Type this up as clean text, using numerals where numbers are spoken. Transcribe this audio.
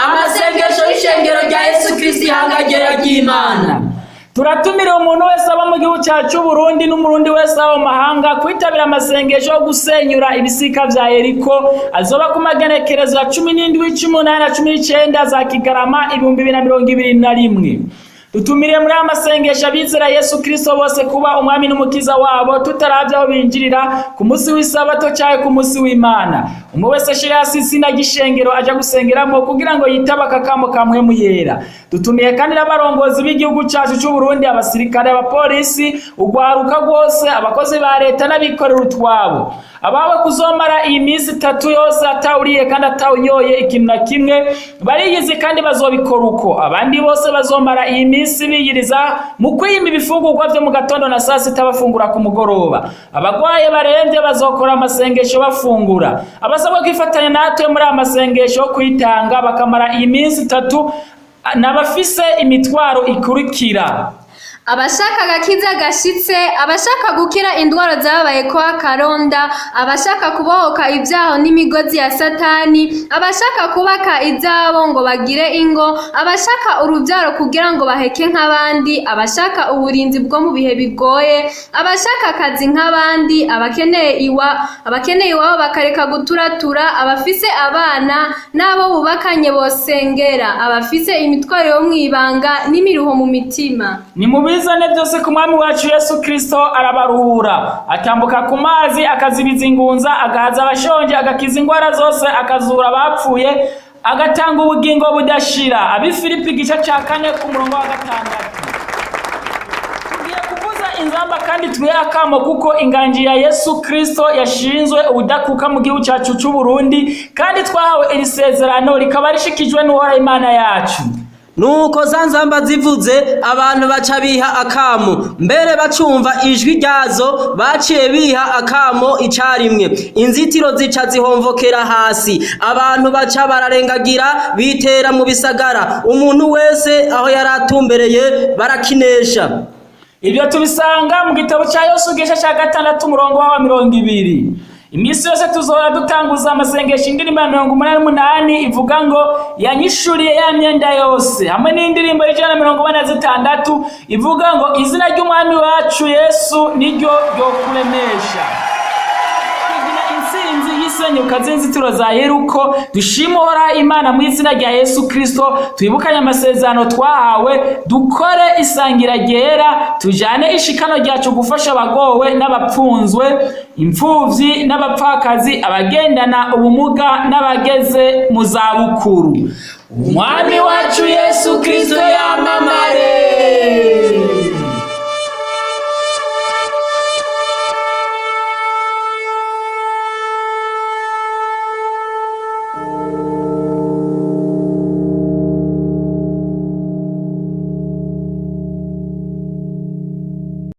amasengesho y'ishengero rya Yesu Kristo ihangagera ry'Imana. Turatumira umuntu wese aba mu gihugu cyacu Burundi n'umurundi wese aba mu mahanga kwitabira amasengesho yo gusenyura ibisika vya Yeriko azoba ku magenekerezo ya 17, 18 na 19 za Kigarama 2021. Dutumiriye muri amasengesho abizera Yesu Kristo bose kuba umwami n'umukiza wabo tutaravye aho binjirira ku munsi w'isabato cyaye ku munsi w'Imana. Umwe wese ashira hasi na gishengero aja gusengeramo kugira ngo yitaba kakamo kamwe mu yera. Dutumiye kandi n'abarongozi b'igihugu cyacu cy'u Burundi, abasirikare, abapolisi, ugwaruka rwose, abakozi ba leta n'abikorera utwabo. Abawe kuzomara iyi minsi 3 yose atawuriye kandi atawunyoye ikintu na kimwe bariyizi kandi bazobikora uko. Abandi bose bazomara iyi minsi biyiriza mu kwima ibifungurwa byo mu gatondo na saa sita bafungura ku mugoroba. Abagwaye baremvye bazokora amasengesho bafungura. Abasabwa kwifatanya natwe muri amasengesho yo kwitanga bakamara iyi minsi 3 n'abafise imitwaro ikurikira: abashaka agakiza gashitse, abashaka gukira indwara zabaye kwa karonda, abashaka kubohoka ibyaho n'imigozi ya satani, abashaka kubaka izabo ngo bagire ingo, abashaka urubyaro kugira ngo baheke nk'abandi, abashaka uburinzi bwo mu bihe bigoye, abashaka akazi nk'abandi, abakeneye iwabo bakareka guturatura, abafise abana n'abo bubakanye bosengera, abafise imitwaro yo mwibanga n'imiruho mu mitima. Bizane byose ku mwami wacu Yesu Kristo arabaruhura, atambuka ku mazi akazibiza ingunza, agahaza abashonje, agakiza ingwara zose, akazura abapfuye, agatanga ubugingo budashira. Abifilipi igice cya 4 ku murongo wa 6. Tugiye kuvuza inzamba kandi tuye akamo kuko inganji ya Yesu Kristo yashinzwe ubudakuka mu gihugu cyacu cy'u Burundi, kandi twahawe iri sezerano rikaba rishikijwe n'uhoraho Imana yacu. Nuko zanzamba zivuze abantu baca biha akamo, mbere bacumva ijwi ryazo baciye biha akamo icarimwe. Inzitiro zica zihomvokera hasi, abantu baca bararengagira bitera mu bisagara, umuntu wese aho yaratumbereye barakinesha. Ibyo tubisanga mu gitabo cya Yosuwa igice cya 6 umurongo wa 20. Imisi yose tuzora dutanguza amasengesho indirimbo ya 88 ivuga ngo yanyishuriye ya myenda yose, hamwe n'indirimbo y'ijana 46 ivuga ngo izina ry'umwami wacu Yesu niryo ryo kuremesha. Intsinzi y'isenyuka z'inzitiro za Yeriko dushimora Imana mu izina rya Yesu Kristo, twibukanye amasezerano twahawe, dukore isangira ryera, tujane ishikano ryacu gufasha abagowe n'abapfunzwe, imfuvyi n'abapfakazi, abagendana ubumuga n'abageze mu zabukuru. Umwami wacu Yesu Kristo yama